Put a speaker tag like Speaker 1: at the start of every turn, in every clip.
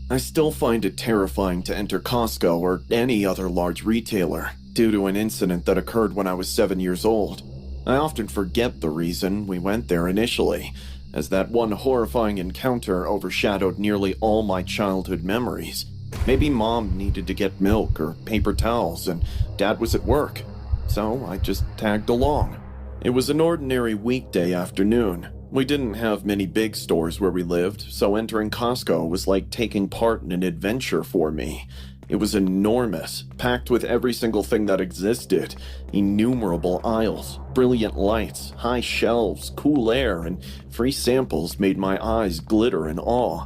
Speaker 1: I still find it terrifying to enter Costco or any other large retailer due to an incident that occurred when I was 7 years old. I often forget the reason we went there initially, as that one horrifying encounter overshadowed nearly all my childhood memories. Maybe Mom needed to get milk or paper towels and Dad was at work, so I just tagged along. It was an ordinary weekday afternoon. We didn't have many big stores where we lived, so entering Costco was like taking part in an adventure for me. It was enormous, packed with every single thing that existed. Innumerable aisles, brilliant lights, high shelves, cool air, and free samples made my eyes glitter in awe.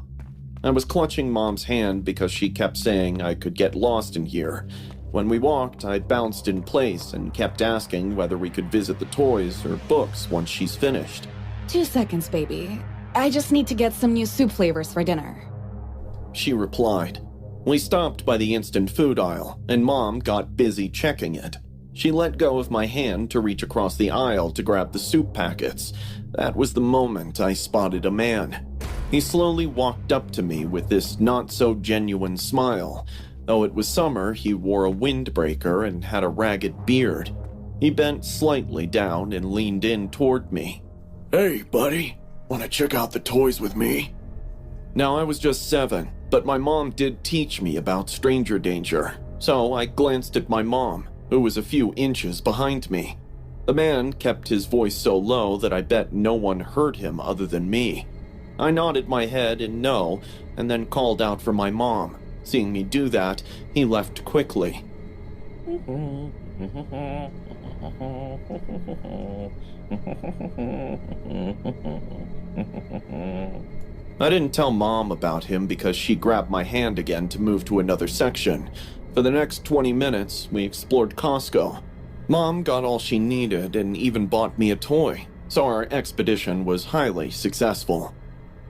Speaker 1: I was clutching Mom's hand because she kept saying I could get lost in here. When we walked, I bounced in place and kept asking whether we could visit the toys or books once she's finished.
Speaker 2: 2 seconds, baby. I just need to get some new soup flavors for dinner.
Speaker 1: She replied. We stopped by the instant food aisle, and Mom got busy checking it. She let go of my hand to reach across the aisle to grab the soup packets. That was the moment I spotted a man. He slowly walked up to me with this not-so-genuine smile. Though it was summer, he wore a windbreaker and had a ragged beard. He bent slightly down and leaned in toward me. Hey, buddy. Want to check out the toys with me? Now, I was just 7, but my mom did teach me about stranger danger, so I glanced at my mom, who was a few inches behind me. The man kept his voice so low that I bet no one heard him other than me. I nodded my head in no, and then called out for my mom. Seeing me do that, he left quickly. I didn't tell Mom about him because she grabbed my hand again to move to another section. For the next 20 minutes, we explored Costco. Mom got all she needed and even bought me a toy, so our expedition was highly successful.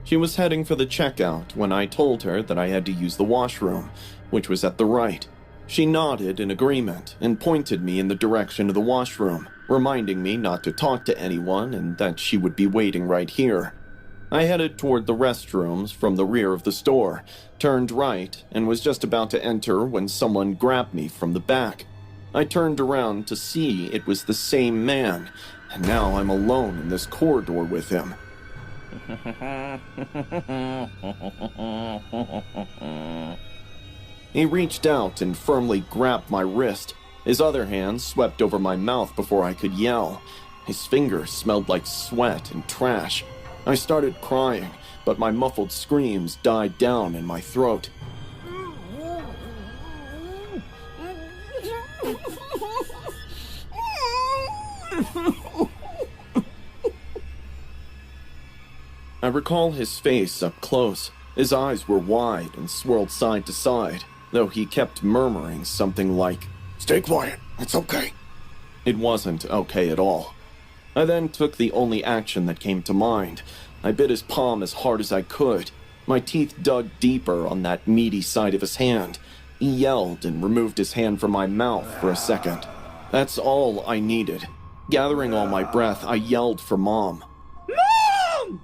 Speaker 1: She was heading for the checkout when I told her that I had to use the washroom, which was at the right. She nodded in agreement and pointed me in the direction of the washroom, reminding me not to talk to anyone and that she would be waiting right here. I headed toward the restrooms from the rear of the store, turned right, and was just about to enter when someone grabbed me from the back. I turned around to see it was the same man, and now I'm alone in this corridor with him. He reached out and firmly grabbed my wrist. His other hand swept over my mouth before I could yell. His fingers smelled like sweat and trash. I started crying, but my muffled screams died down in my throat. I recall his face up close. His eyes were wide and swirled side to side, though he kept murmuring something like, "Stay quiet, it's okay." It wasn't okay at all. I then took the only action that came to mind. I bit his palm as hard as I could. My teeth dug deeper on that meaty side of his hand. He yelled and removed his hand from my mouth for a second. That's all I needed. Gathering all my breath, I yelled for Mom. Mom!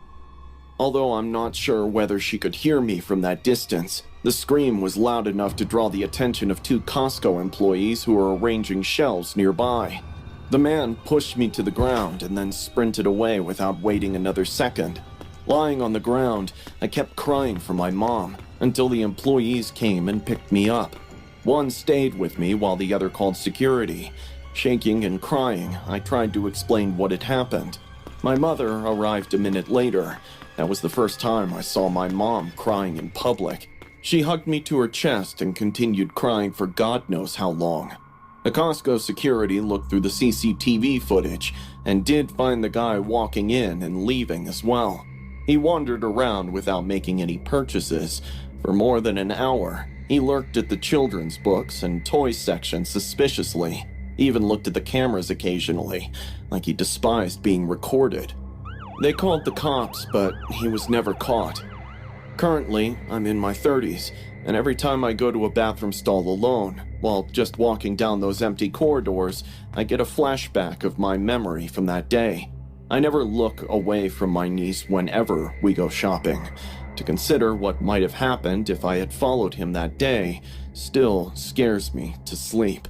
Speaker 1: Although I'm not sure whether she could hear me from that distance, the scream was loud enough to draw the attention of 2 Costco employees who were arranging shelves nearby. The man pushed me to the ground and then sprinted away without waiting another second. Lying on the ground, I kept crying for my mom until the employees came and picked me up. One stayed with me while the other called security. Shaking and crying, I tried to explain what had happened. My mother arrived a minute later. That was the first time I saw my mom crying in public. She hugged me to her chest and continued crying for God knows how long. The Costco security looked through the CCTV footage and did find the guy walking in and leaving as well. He wandered around without making any purchases. For more than an hour, he lurked at the children's books and toys section suspiciously, even looked at the cameras occasionally, like he despised being recorded. They called the cops, but he was never caught. Currently, I'm in my 30s, and every time I go to a bathroom stall alone, while just walking down those empty corridors, I get a flashback of my memory from that day. I never look away from my niece whenever we go shopping. To consider what might have happened if I had followed him that day still scares me to sleep.